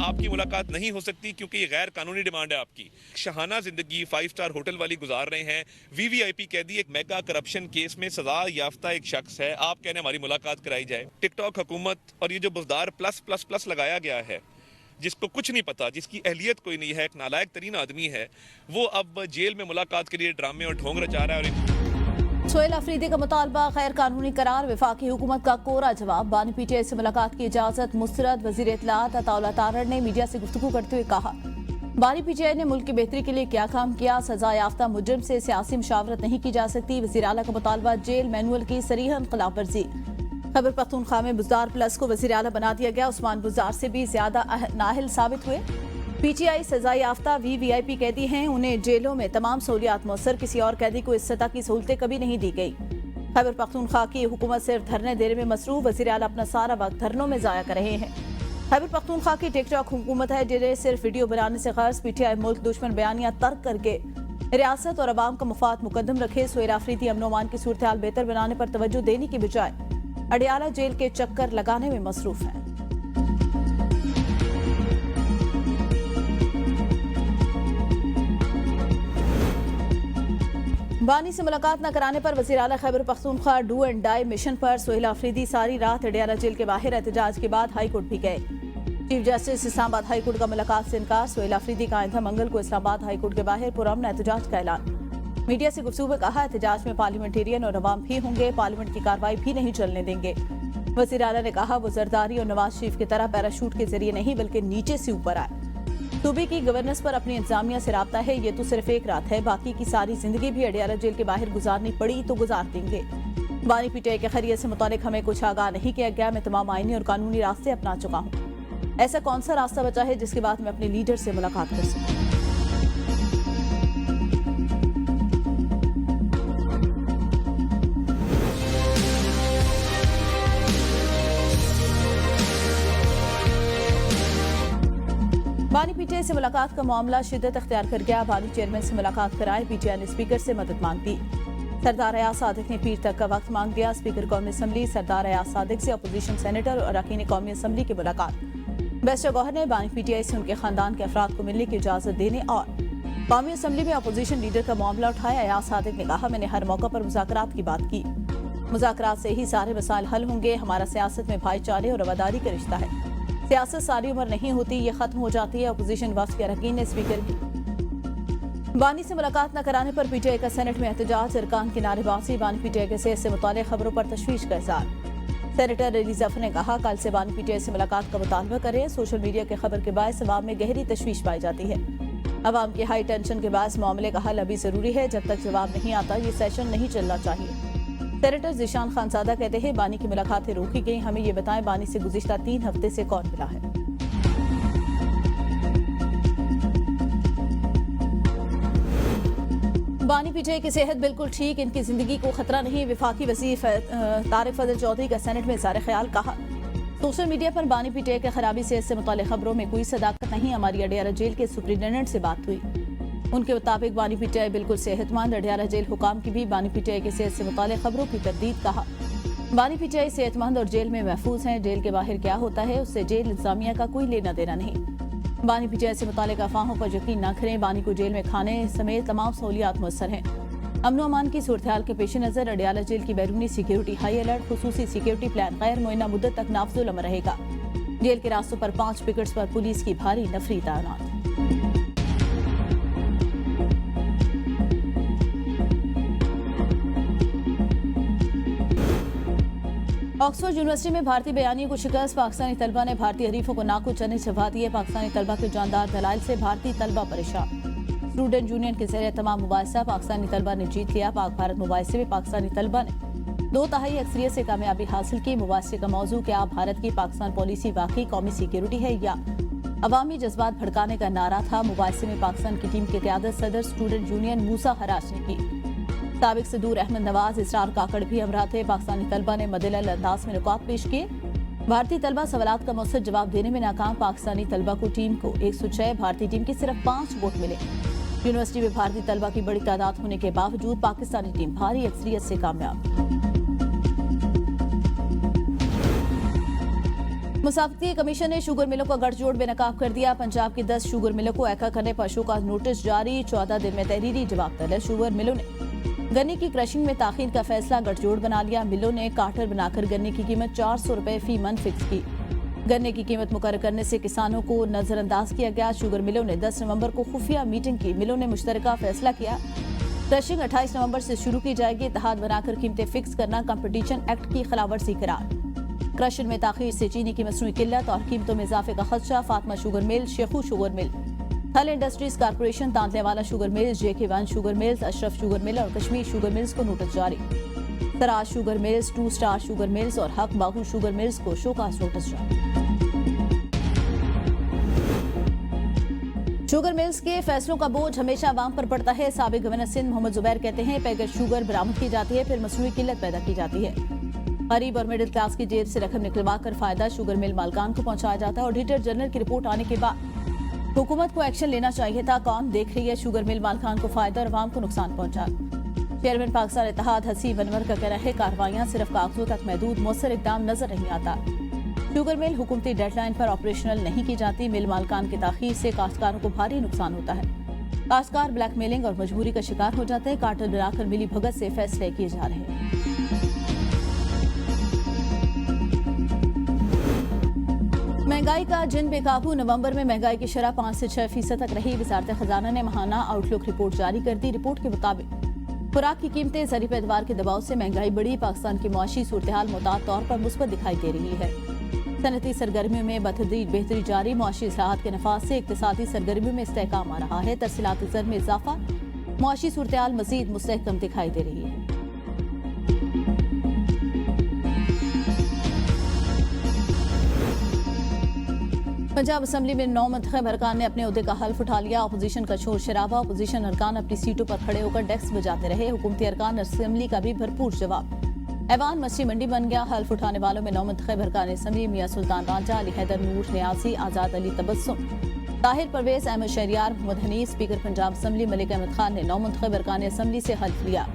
आपकी मुलाकात नहीं हो सकती क्योंकि ये गैर कानूनी डिमांड है आपकी। शहाना जिंदगी 5 स्टार होटल वाली गुजार रहे हैं। वीवीआईपी कैदी एक मेगा करप्शन केस में सजा याफ्ता एक शख्स है। आप कहने हमारी मुलाकात कराई जाए। टिकटॉक हुकूमत और ये जो बुजदार प्लस प्लस प्लस लगाया गया है, जिसको कुछ नहीं पता, जिसकी अहलियत कोई नहीं है, एक नालायक तरीन आदमी है, वो अब जेल में मुलाकात के लिए ड्रामे और ढोंग रचा रहा है। और सोहेल अफरीदी का मुतालबा गैर कानूनी करार, वफाकी हुकूमत का कोरा जवाब। बानी पीटीआई से मुलाकात की इजाजत मुस्तरद। वजीर इत्तलात अताउल्लाह तारड़ ने मीडिया से गुफ्तगू करते हुए कहा, बानी पीटीआई ने मुल्क की बेहतरी के लिए क्या काम किया। सजा याफ्ता मुजरिम से सियासी मुशावरत नहीं की जा सकती। वजीर आला का मुतालबा जेल मैनुअल की सरीहन खिलाफ वर्जी। खैबर पख्तूनख्वा में बुज़दार प्लस को वजीर आला बना दिया गया। उस्मान बुज़दार से भी ज्यादा नाहिल साबित हुए। पीटीआई सजा याफ्ता वीवीआईपी कैदी हैं, उन्हें जेलों में तमाम सहूलियात मुयस्सर। किसी और कैदी को इस सतह की सहूलतें कभी नहीं दी गई। खैबर पख्तूनख्वा की हुकूमत सिर्फ धरने देने में मसरूफ। वज़ीर आला अपना सारा वक्त धरनों में जाया कर रहे हैं। खैबर पख्तूनख्वा की टिकटॉक हुकूमत है, जिन्हें सिर्फ वीडियो बनाने से गर्ज। पीटीआई मुल्क दुश्मन बयानियां तर्क करके रियासत और अवाम का मफाद मुकद्दम रखे। सोहेल अफरीदी अमन अमान की सूरत हाल बेहतर बनाने पर तवज्जो देने की बजाय अडियाला जेल के चक्कर लगाने में मसरूफ है। बानी से मुलाकात न कराने पर वज़ीर आला Khyber Pakhtunkhwa do and die mission पर। सोहेल अफरीदी सारी रात अडियाला जेल के बाहर एहतजाज के बाद हाई कोर्ट भी गए। Chief justice Islamabad high court का मुलाकात से इनकार। सोहेल अफरीदी का आइंदा मंगल को इस्लामाबाद हाई कोर्ट के बाहर पुरअमन एहतजाज का ऐलान। मीडिया से गुफ्तगू में कहा, एहतजाज में पार्लियामेंटेरियन और अवाम भी होंगे, पार्लियामेंट की कार्रवाई भी नहीं चलने देंगे। वज़ीर आला ने कहा, वो जरदारी और नवाज शरीफ की तरह पैराशूट के जरिए नहीं बल्कि नीचे से ऊपर आए। सूबे की गवर्नेंस पर अपनी इंतजामिया से राब्ता है। ये तो सिर्फ एक रात है, बाकी की सारी जिंदगी भी अडियाला जेल के बाहर गुजारनी पड़ी तो गुजार देंगे। बानी पीटीआई के खैरियत से मुतालिक हमें कुछ आगाह नहीं किया गया। मैं तमाम आईनी और कानूनी रास्ते अपना चुका हूँ। ऐसा कौन सा रास्ता बचा है जिसके बाद मैं अपने लीडर से मुलाकात कर सकूँ। बानी पीटीआई से मुलाकात का मामला शिद्दत अख्तियार कर गया। बानी चेयरमैन से मुलाकात कराए। पीटीआई ने स्पीकर से मदद मांगी। सरदार अयाज सादिक ने पीर तक का वक्त मांग दिया। स्पीकर कौमी असम्बली सरदार अयाज सादिक से अपोजिशन सेनेटर और अरकान कौमी असम्बली की मुलाकात। बैरिस्टर गौहर ने बानी पीटीआई से उनके खानदान के अफराद को मिलने की इजाजत देने और कौमी असम्बली में अपोजिशन लीडर का मामला उठाया। अयाज सादिक ने कहा, मैंने हर मौका पर मुज़ाकरात की बात की। मुज़ाकरात से ही सारे मसाइल हल होंगे। हमारा सियासत में भाईचारे और वफादारी का रिश्ता है। सियासत सारी उम्र नहीं होती, ये खत्म हो जाती है। अपोजिशन वफ्द के अरकान ने स्पीकर की बानी से मुलाकात न कराने पर पीटीआई का सेनेट में एहतजाज। अरकान की नारेबाजी। बानी पीटीआई के सेहत से मुताल्लिक़ खबरों पर तशवीश का इज़हार। सेनेटर अली जफर ने कहा, कल से बानी पीटीआई से मुलाकात का मुतालबा करें। सोशल मीडिया के खबर के बायस अवाम में गहरी तशवीश पाई जाती है। अवाम की हाई टेंशन के बायस मामले का हल अभी जरूरी है। जब तक जवाब नहीं आता ये सेशन नहीं चलना चाहिए। सेनेटर ज़ीशान खानज़ादा कहते हैं, बानी की मुलाकातें रोकी गई। हमें ये बताएं, बानी से गुज़िश्ता 3 हफ्ते से कौन मिला है। बानी पीटीआई की सेहत बिल्कुल ठीक, इनकी जिंदगी को खतरा नहीं। वफाकी वज़ीर तारिक फजल चौधरी का सेनेट में इज़हार ख्याल। कहा, सोशल मीडिया पर बानी पीटीआई के खराबी सेहत से मुताल्लिक़ खबरों में कोई सदाकत नहीं। हमारी अडियाला जेल के सुपरिटेंडेंट से बात हुई। उनके मुताबिक बानी पीटीआई बिल्कुल सेहतमंद। अडियाला जेल हुकाम की भी बानी पीटीआई की सेहत से मुताल्लिक़ खबरों की तरदीद। कहा, बानी पीटीआई सेहतमंद और जेल में महफूज हैं। जेल के बाहर क्या होता है उससे जेल इंतजामिया का कोई लेना देना नहीं। बानी पीटीआई से मुताल्लिक़ अफवाहों पर यकीन न करें। बानी को जेल में खाने समेत तमाम सहूलियात मुयस्सर हैं। अमन अमान की सूरत हाल के पेश नज़र अडियाला जेल की बैरूनी सिक्योरिटी हाई अलर्ट। खुसूसी सिक्योरिटी प्लान गैर मुअय्यना मुद्दत तक नाफजुल अमल रहेगा। जेल के रास्तों पर 5 पिकेट्स पर पुलिस की भारी नफरी तैनात। ऑक्सफोर्ड यूनिवर्सिटी में भारतीय बयानियों को शिकस्त। पाकिस्तानी तलबा ने भारतीय हरीफों को नाकू चने चबा दिए। पाकिस्तानी तलबा के जानदार दलाइल से भारतीय तलबा परेशान। स्टूडेंट यूनियन के जरिए तमाम मुबाहिसा पाकिस्तानी तलबा ने जीत लिया। पाक भारत मुबाहिसे में पाकिस्तानी तलबा ने 2/3 अक्सरियत से कामयाबी हासिल की। मुबाहिसे का मौजू क्या भारत की पाकिस्तान पॉलिसी वाकई कौमी सिक्योरिटी है या अवामी जज्बात भड़काने का नारा था। मुबाहिसे में पाकिस्तान की टीम की क़यादत सदर स्टूडेंट यूनियन मूसा हराज ने की। साबिक सदूर अहमद नवाज इसरार काकड़ भी हमरा थे। पाकिस्तानी तलबा ने मदलल अंदाज में नुकात पेश किए। भारतीय तलबा सवालात का मौसर जवाब देने में नाकाम। पाकिस्तानी तलबा को टीम को 106, भारतीय टीम के सिर्फ 5 वोट मिले। यूनिवर्सिटी में भारतीय तलबा की बड़ी तादाद होने के बावजूद पाकिस्तानी टीम भारी अक्सरियत से कामयाब। मुसाफती कमीशन ने शुगर मिलों का गठजोड़ बेनकाब कर दिया। पंजाब की 10 शुगर मिलों को ऐका करने पर शो का नोटिस जारी, 14 दिन में तहरीरी जवाब तलब। शुगर मिलों ने गन्ने की क्रशिंग में ताखीर का फैसला गठजोड़ बना लिया। मिलों ने कार्टर बनाकर गन्ने की कीमत 400 रुपए फी मन फिक्स की। गन्ने की कीमत मुकर्रर करने से किसानों को नजरअंदाज किया गया। शुगर मिलों ने 10 नवंबर को खुफिया मीटिंग की। मिलों ने मुश्तरका फैसला किया, क्रशिंग 28 नवंबर से शुरू की जाएगी। इत्तेहाद बनाकर कीमतें फिक्स करना कंपटीशन एक्ट की खिलाफवर्जी करार। क्रशिंग में ताखीर से चीनी की मसनूई किल्लत और कीमतों में इजाफे का खदशा। Fatima sugar mill, Shekhu sugar mill, हल industries corporation, Tandlianwala sugar mills, JK1 sugar mills, Ashraf sugar mill और कश्मीर शुगर मिल्स को नोटिस जारी। Siraj sugar mills, 2 star sugar mills और हक बाहू शुगर मिल्स को शोकास नोटिस जारी। शुगर मिल्स के फैसलों का बोझ हमेशा अवाम पर पड़ता है। साबिक गवर्नर सिंध मोहम्मद जुबैर कहते हैं, पैकेट शुगर बरामद की जाती है, फिर मसनूई किल्लत पैदा की जाती है। गरीब और मिडिल क्लास की जेब से रकम निकलवा कर फायदा शुगर मिल मालकान को पहुंचाया जाता है। ऑडिटर जनरल की रिपोर्ट आने के बाद हुकूमत को एक्शन लेना चाहिए था। कौन देख रही है शुगर मिल मालकान को फायदा और अवाम को नुकसान पहुंचा। चेयरमैन पाकिस्तान इत्तेहाद हसीब अनवर का कहना है, कार्रवाइयां सिर्फ कागजों तक महदूद, मौसर इकदाम नजर नहीं आता। शुगर मिल हुकूमती डेडलाइन पर ऑपरेशनल नहीं की जाती। मिल मालकान की ताखीर से काश्तकारों को भारी नुकसान होता है। काश्तकार ब्लैकमेलिंग और मजबूरी का शिकार हो जाते हैं। कार्टल बनाकर मिली भगत से फैसले किए जा रहे हैं। महंगाई का जिन बेकाबू। नवंबर में महंगाई की शरह 5 से 6% तक रही। वजारत खजाना ने माहाना आउटलुक रिपोर्ट जारी कर दी। रिपोर्ट के मुताबिक खुराक की कीमतें ज़रूरी पैदावार के दबाव से महंगाई बढ़ी। पाकिस्तान की मुआशी सूरत-ए-हाल मुताद तौर पर मुस्बत दिखाई दे रही है। सनती सरगर्मियों में बतदरीज बेहतरी जारी। मुआशी इस्लाहात के नफाज से इक्तिसादी सरगर्मियों में इस्तेहकाम आ रहा है। तरसीलाती ज़र में इजाफा। मुआशी सूरत-ए-हाल मजीद मुस्तहकम दिखाई दे रही है। पंजाब असम्बली में 9 मुंतखब अरकान ने अपने ओहदे का हल्फ उठा लिया। अपोजिशन का शोर शराबा। अपोजिशन अरकान अपनी सीटों पर खड़े होकर डेस्क बजाते रहे। हुकूमती अरकान असम्बली का भी भरपूर जवाब। ऐवान मछली मंडी बन गया। हल्फ उठाने वालों में 9 मुंतखब अरकान असम्बली मियां सुल्तान राजा, अली हैदर, नूर न्यासी, आजाद अली तबस्सुम, ताहिर परवेज, अहमद शहरियार, मोहम्मद हनीफ। स्पीकर पंजाब असम्बली मलिक अहमद खान ने 9 मुंतखब अरकान असम्बली से हल्फ लिया,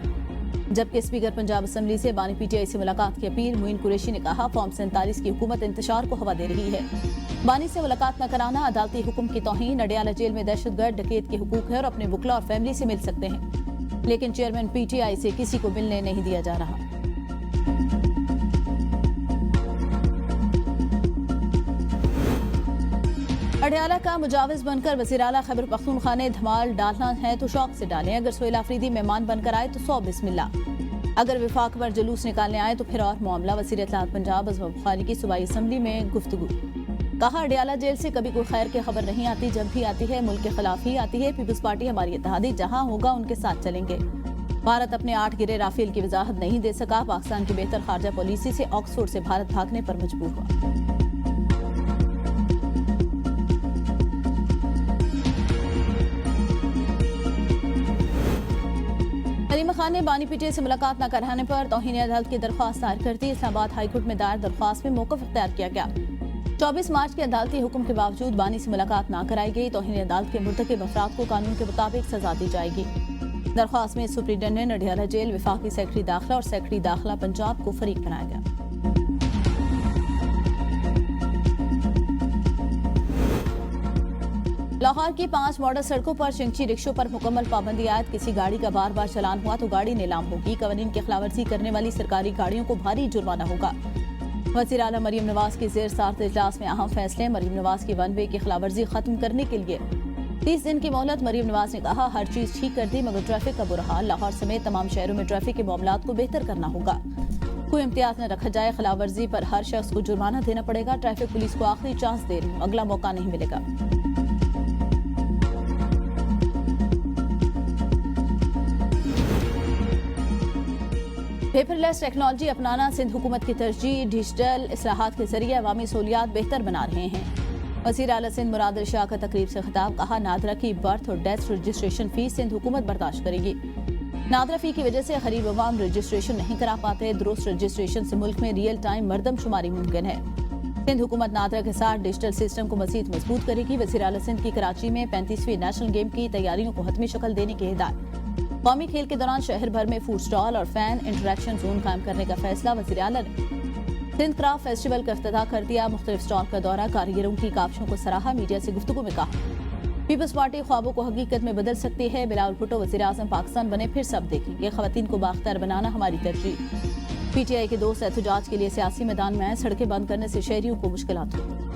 जबकि स्पीकर पंजाब असम्बली से बानी PTI से मुलाकात की अपील। मुइन कुरैशी ने कहा, फॉर्म 47 की हुकूमत इंतशार को हवा दे रही है। बानी से मुलाकात न कराना अदालती हुक्म की तौहीन। अडियाला जेल में दहशतगर्द डकैत के हुकूक है और अपने वकला और फैमिली से मिल सकते हैं, लेकिन चेयरमैन PTI से किसी को मिलने नहीं दिया जा रहा। अडियाला का मुजाविज बनकर वज़ीर आला खैबर पख्तूनख्वा ने धमाल डालना है तो शौक से डालें। अगर सोहेल आफरीदी मेहमान बनकर आए तो 100 बिस्मिल्लाह। अगर विफाक पर जुलूस निकालने आए तो फिर और मामला। वज़ीर इत्तलात पंजाब अज़म बुखारी की सूबाई असम्बली में गुफ्तगू। कहा, अडियाला जेल से कभी कोई खैर की खबर नहीं आती, जब भी आती है मुल्क के खिलाफ ही आती है। पीपल्स पार्टी हमारी इत्तेहादी, जहां होगा उनके साथ चलेंगे। भारत अपने 8 गिरे राफेल की वजाहत नहीं दे सका। पाकिस्तान की बेहतर खारजा पॉलिसी से ऑक्सफोर्ड से भारत भागने पर मजबूर हुआ। अलीमा खान ने बानी PTI से मुलाकात न कराने पर तौहीन अदालत की दरख्वास्त दायर कर दी। इस्लामाबाद हाईकोर्ट में दायर दरख्वास्त में मौक़िफ़ इख्तियार किया गया। 24 मार्च के अदालती हुक्म के बावजूद बानी से मुलाकात न कराई गई। तौहीन अदालत के मुर्तकिब अफराद को कानून के मुताबिक सजा दी जाएगी। दरख्वास्त में सुप्रीडेंटेंट अडियाला जेल, विफाकी सेक्रेटरी दाखिला और सेक्रेटरी दाखिला पंजाब को फरीक बनाया गया। लाहौर की 5 मॉडल सड़कों पर शिंगची रिक्शों पर मुकम्मल पाबंदी आयद। किसी गाड़ी का बार बार चलान हुआ तो गाड़ी नीलाम होगी। कवानीन की खिलाफवर्जी करने वाली सरकारी गाड़ियों को भारी जुर्माना होगा। वज़ीर आला मरीम नवाज के ज़ेर सार्थ इजलास में अहम फैसले। मरीम नवाज की 1 वे की खिलाफवर्जी खत्म करने के लिए 30 दिन की मोहलत। मरीम नवाज ने कहा, हर चीज ठीक कर दी मगर ट्रैफिक का बुरा हाल। लाहौर समेत तमाम शहरों में ट्रैफिक के मामलात को बेहतर करना होगा। कोई इम्तियाज न रखा जाए। खिलाफवर्जी पर हर शख्स को जुर्माना देना पड़ेगा। ट्रैफिक पुलिस को आखिरी चांस दे रही हूँ, अगला मौका नहीं मिलेगा। पेपरलेस टेक्नोलॉजी अपनाना सिंध हुकूमत की तरजीह। डिजिटल इस्लाहात के जरिए अवामी सहूलियात बेहतर बना रहे हैं। वज़ीर आला सिंध मुराद अली शाह का तकरीब से खिताब। कहा, नादरा की बर्थ और डेथ रजिस्ट्रेशन फीस सिंध हुकूमत बर्दाश्त करेगी। नादरा फी की वजह से गरीब अवाम रजिस्ट्रेशन नहीं करा पाते। दुरुस्त रजिस्ट्रेशन से मुल्क में रियल टाइम मरदमशुमारी मुमकिन है। सिंध हुकूमत नादरा के साथ डिजिटल सिस्टम को मजीद मजबूत करेगी। वज़ीर आला सिंध की कराची में 35वीं नेशनल गेम की तैयारियों को हतमी शक्ल देने की हिदायत। कौमी खेल के दौरान शहर भर में फूड स्टॉल और फैन इंटरेक्शन जोन कायम करने का फैसला। वज़ीर आला ने सिंध क्राफ्ट फेस्टिवल का इफ्तिताह कर दिया। मुख्तलिफ स्टॉल का दौरा, कारीगरों की काविशों को सराहा। मीडिया से गुफ्तगू में कहा पीपल्स पार्टी ख्वाबों को हकीकत में बदल सकती है। बिलावल भुट्टो वज़ीर आज़म पाकिस्तान बने फिर सब देखेंगे। ख़वातीन को बाख्तियार बनाना हमारी तरजीह। पीटीआई के दोस्त एहतजाज के लिए सियासी मैदान में आए। सड़कें बंद करने से शहरियों को मुश्किलात हुई।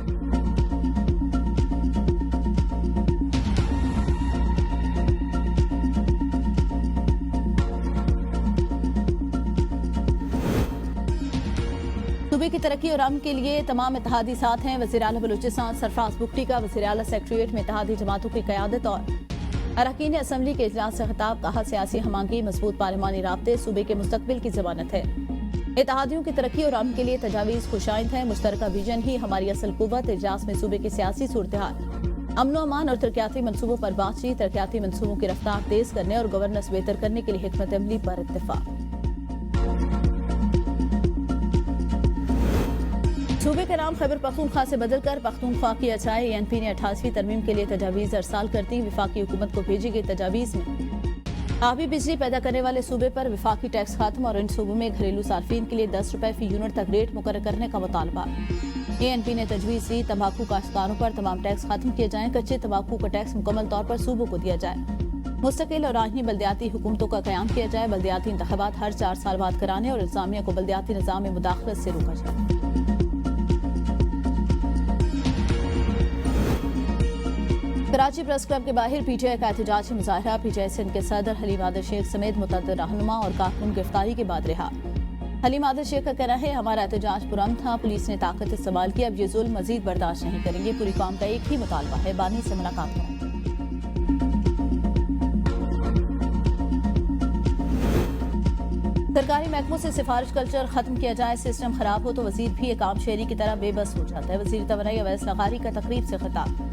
सूबे की तरक्की और अमन के लिए तमाम इत्तेहादी साथ हैं। वज़ीर आला बलूचिस्तान सरफराज बुगटी का वज़ीर आला सेक्रेटेरिएट में इत्तेहादी जमातों की क़यादत और अरकान असम्बली के इजलास से खिताब। कहा सियासी हमांगी, मजबूत पार्लिमानी राब्ते सूबे के मुस्तकबिल की जमानत है। इत्तेहादियों की तरक्की और अमन के लिए तजावीज़ खुशाइंद है। मुश्तरका विजन ही हमारी असल कुव्वत। इजलास में सूबे की सियासी सूरत हाल, अमन अमान और तरक्याती मनसूबों पर बातचीत। तरक्याती मनसूबों की रफ्तार तेज करने और गवर्नेंस बेहतर करने के लिए हिकमत अमली पर इत्तेफाक। सूबे का नाम खैबर पख्तूनख्वा से बदलकर पख्तूनख्वा किया जाए। एएनपी ने 88वीं तरमीम के लिए तजावीज़ अरसाल कर दी। विफाकी हुकूमत को भेजी गई तजावीज़ में आबी बिजली पैदा करने वाले सूबे पर विफाकी टैक्स खात्मा और इन सूबों में घरेलू सार्फिन के लिए 10 रुपए फी यूनिट तक रेट मुकर्रर करने का मुतालबा। एएनपी ने तजवीज़ दी तंबाकू काश्तकारों पर तमाम टैक्स खत्म किए जाएं। कच्चे तंबाकू का टैक्स मुकम्मल तौर पर सूबों को दिया जाए। मुस्तकिल और आइनी बल्दियाती हुकूमतों का क़याम किया जाए। बल्दियाती इंतखाबात हर 4 साल बाद कराने और इंतजामिया को बल्दियाती निज़ाम में मुदाखलत से रोका जाए। कराची प्रेस क्लब के बाहर पीटीआई का एहतजाजी मुजाहरा। पीटीआई सिंध के सदर हलीम आदिल शेख समेत मुतअद्दिद रहनुमा और कारकुन गिरफ्तारी के बाद रिहा। हलीम आदिल शेख का कहना है हमारा एहतजाज पुरअमन था, पुलिस ने ताकत इस्तेमाल की। अब ये जुल्म मजीद बर्दाश्त नहीं करेंगे। पूरी कौम का एक ही मुतालबा है, बानी से मुलाकात करें। सरकारी महकमों से सिफारिश कल्चर खत्म किया जाए। सिस्टम खराब हो तो वजीर भी एक आम शहरी की तरह बेबस हो जाता है। वजीर तवानाई अवैस लगारी का तकरीब से खिताब।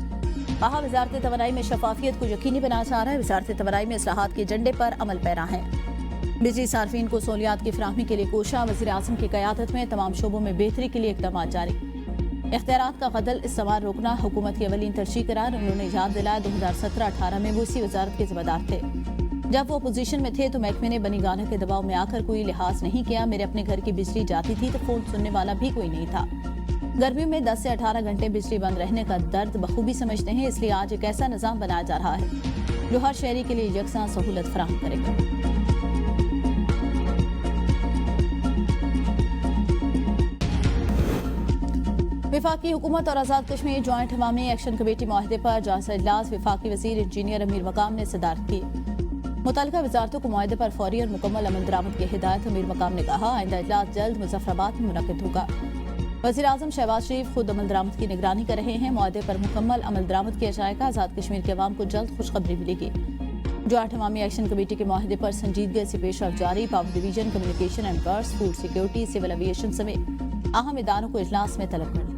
कहा वजारत तवानाई में शफाफियत को यकीनी बनाया जा रहा है। वजारत तवानाई में इस्लाहात के एजेंडे पर अमल पैरा है। बिजली सार्फिन को सहूलियात की फराहमी के लिए कोशा। वज़ीर आज़म की क़यादत में तमाम शोबों में बेहतरी के लिए इक़दाम जारी। इख्तियारात का गदल इस्तेमाल रोकना हुकूमत की अवलीन तरजीह करार। उन्होंने याद दिलाया 2017-18 में वो इसी वजारत के जिम्मेदार थे। जब वो अपोजिशन में थे तो महकमे ने बनी गाना के दबाव में आकर कोई लिहाज नहीं किया। मेरे अपने घर की बिजली जाती थी तो फोन सुनने वाला भी कोई नहीं था। गर्मियों में 10 से 18 घंटे बिजली बंद रहने का दर्द बखूबी समझते हैं। इसलिए आज एक ऐसा निज़ाम बनाया जा रहा है जो हर शहरी के लिए यकसां सहूलत फराहम करेगा। विफाकी हुकूमत और आज़ाद कश्मीर जॉइंट अवामी एक्शन कमेटी मुआहदे पर जायजा इजलास। विफाकी वज़ीर इंजीनियर अमीर मकाम ने सदारत की। मुतल्लिका वजारतों को मुआहदे पर फौरी और मुकम्मल अमल दरामद की हिदायत। अमीर मकाम ने कहा आइंदा इजलास जल्द मुजफ्फराबाद में मुनक़िद होगा। वज़ीर आज़म शहबाज शरीफ खुद अमल दरामद की निगरानी कर रहे हैं। मुआहदे पर मुकम्मल अमल दरामद किया जाएगा। आज़ाद कश्मीर के अवाम को जल्द खुशखबरी मिलेगी। जॉइंट अवामी एक्शन कमेटी के मुआहदे पर संजीदगी से पेशरफ जारी। Power division, communication and girls, food security, civil aviation समेत अहम इदारों को इजलास में तलब कर